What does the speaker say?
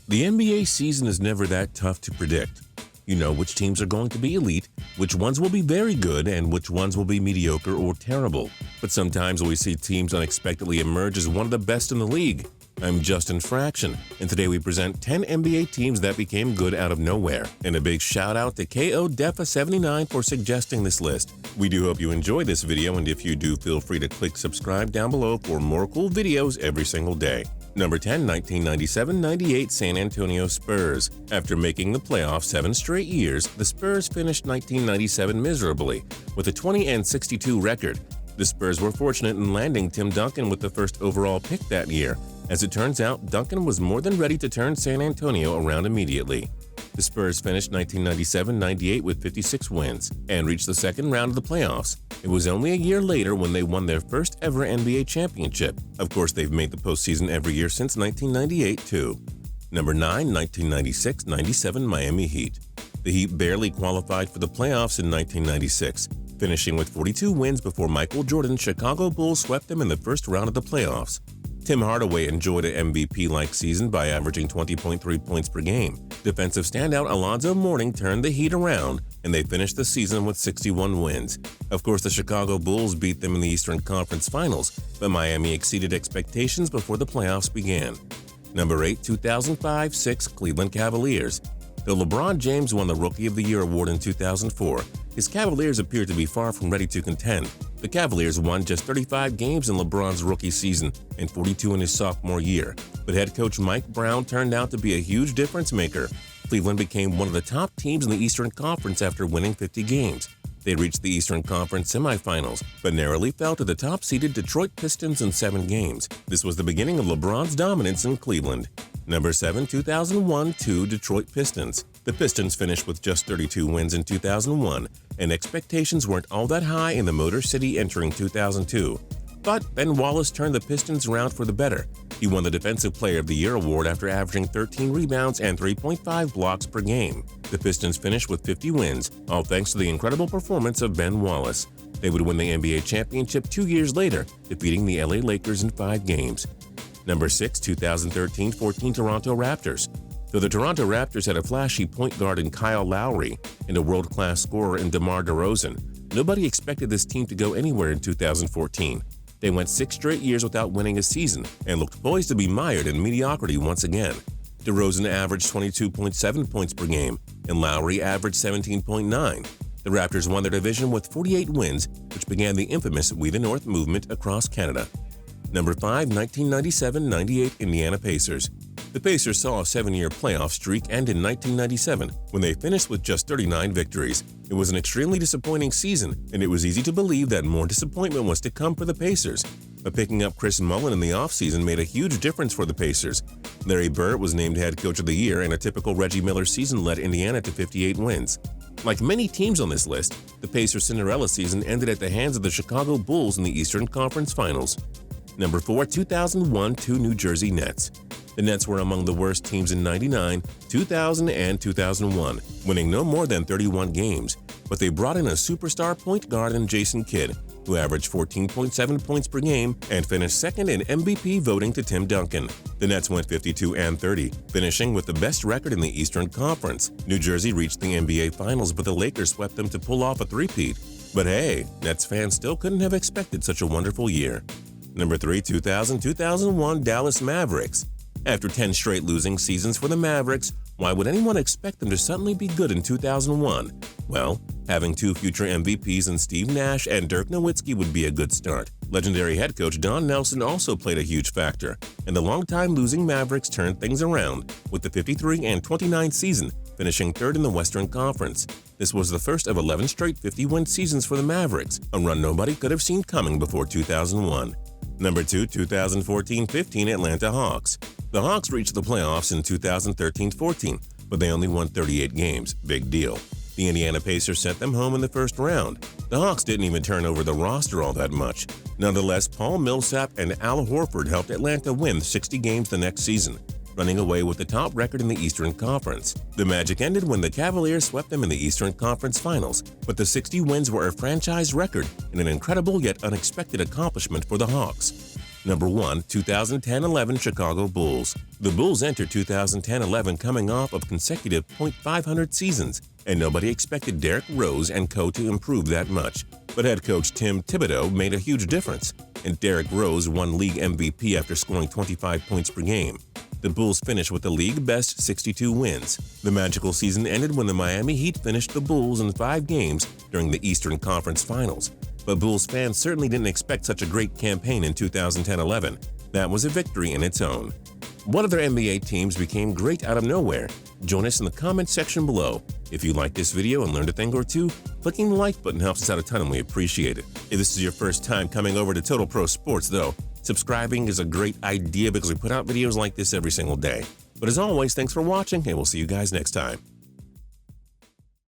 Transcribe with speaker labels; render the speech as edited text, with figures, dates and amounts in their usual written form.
Speaker 1: The NBA season is never that tough to predict. You know which teams are going to be elite, which ones will be very good, and which ones will be mediocre or terrible. But sometimes we see teams unexpectedly emerge as one of the best in the league. I'm Justin Fraction, and today we present 10 NBA teams that became good out of nowhere. And a big shout out to KO Defa79 for suggesting this list. We do hope you enjoy this video, and if you do, feel free to click subscribe down below for more cool videos every single day. Number 10, 1997-98 San Antonio Spurs. After making the playoffs 7 straight years, the Spurs finished 1997 miserably, with a 20-62 record. The Spurs were fortunate in landing Tim Duncan with the first overall pick that year. As it turns out, Duncan was more than ready to turn San Antonio around immediately. The Spurs finished 1997-98 with 56 wins and reached the second round of the playoffs. It was only a year later when they won their first ever NBA championship. Of course, they've made the postseason every year since 1998, too. Number 9, 1996-97 Miami Heat. The Heat barely qualified for the playoffs in 1996, finishing with 42 wins before Michael Jordan's Chicago Bulls swept them in the first round of the playoffs. Tim Hardaway enjoyed an MVP-like season by averaging 20.3 points per game. Defensive standout Alonzo Mourning turned the Heat around, and they finished the season with 61 wins. Of course, the Chicago Bulls beat them in the Eastern Conference Finals, but Miami exceeded expectations before the playoffs began. Number 8, 2005-06 Cleveland Cavaliers. Though LeBron James won the Rookie of the Year award in 2004, his Cavaliers appeared to be far from ready to contend. The Cavaliers won just 35 games in LeBron's rookie season and 42 in his sophomore year, but head coach Mike Brown turned out to be a huge difference maker. Cleveland became one of the top teams in the Eastern Conference after winning 50 games. They reached the Eastern Conference semifinals, but narrowly fell to the top-seeded Detroit Pistons in 7 games. This was the beginning of LeBron's dominance in Cleveland. Number 7, 2001-02 Detroit Pistons. The Pistons finished with just 32 wins in 2001, and expectations weren't all that high in the Motor City entering 2002. But Ben Wallace turned the Pistons around for the better. He won the Defensive Player of the Year award after averaging 13 rebounds and 3.5 blocks per game. The Pistons finished with 50 wins, all thanks to the incredible performance of Ben Wallace. They would win the NBA championship 2 years later, defeating the LA Lakers in 5 games. Number 6, 2013-14 Toronto Raptors. Though the Toronto Raptors had a flashy point guard in Kyle Lowry and a world-class scorer in DeMar DeRozan, nobody expected this team to go anywhere in 2014. They went 6 straight years without winning a season and looked poised to be mired in mediocrity once again. DeRozan averaged 22.7 points per game, and Lowry averaged 17.9. The Raptors won their division with 48 wins, which began the infamous We the North movement across Canada. Number 5, 1997-98 Indiana Pacers. The Pacers saw a 7-year playoff streak end in 1997 when they finished with just 39 victories. It was an extremely disappointing season, and it was easy to believe that more disappointment was to come for the Pacers. But picking up Chris Mullin in the offseason made a huge difference for the Pacers. Larry Bird was named head coach of the year, and a typical Reggie Miller season led Indiana to 58 wins. Like many teams on this list, the Pacers' Cinderella season ended at the hands of the Chicago Bulls in the Eastern Conference Finals. Number 4, 2001-02 New Jersey Nets. The Nets were among the worst teams in 99, 2000, and 2001, winning no more than 31 games, but they brought in a superstar point guard in Jason Kidd, who averaged 14.7 points per game and finished second in MVP voting to Tim Duncan. The Nets went 52-30, finishing with the best record in the Eastern Conference. New Jersey reached the NBA Finals, but the Lakers swept them to pull off a three-peat. But hey, Nets fans still couldn't have expected such a wonderful year. Number 3, 2000-2001 Dallas Mavericks. After 10 straight losing seasons for the Mavericks, why would anyone expect them to suddenly be good in 2001? Well, having 2 future MVPs in Steve Nash and Dirk Nowitzki would be a good start. Legendary head coach Don Nelson also played a huge factor, and the longtime losing Mavericks turned things around, with the 53-29 season finishing 3rd in the Western Conference. This was the first of 11 straight 50-win seasons for the Mavericks, a run nobody could have seen coming before 2001. Number 2, 2014-15 Atlanta Hawks. The Hawks reached the playoffs in 2013-14, but they only won 38 games. Big deal. The Indiana Pacers sent them home in the first round. The Hawks didn't even turn over the roster all that much. Nonetheless, Paul Millsap and Al Horford helped Atlanta win 60 games the next season, running away with the top record in the Eastern Conference. The magic ended when the Cavaliers swept them in the Eastern Conference Finals, but the 60 wins were a franchise record and an incredible yet unexpected accomplishment for the Hawks. Number 1. 2010-11 Chicago Bulls. The Bulls entered 2010-11 coming off of consecutive .500 seasons, and nobody expected Derrick Rose and co. to improve that much. But head coach Tim Thibodeau made a huge difference, and Derrick Rose won league MVP after scoring 25 points per game. The Bulls finished with the league-best 62 wins. The magical season ended when the Miami Heat finished the Bulls in 5 games during the Eastern Conference Finals. But Bulls fans certainly didn't expect such a great campaign in 2010-11. That was a victory in its own. What other NBA teams became great out of nowhere? Join us in the comment section below. If you liked this video and learned a thing or two, clicking the like button helps us out a ton and we appreciate it. If this is your first time coming over to Total Pro Sports though, subscribing is a great idea because we put out videos like this every single day. But as always, thanks for watching and we'll see you guys next time.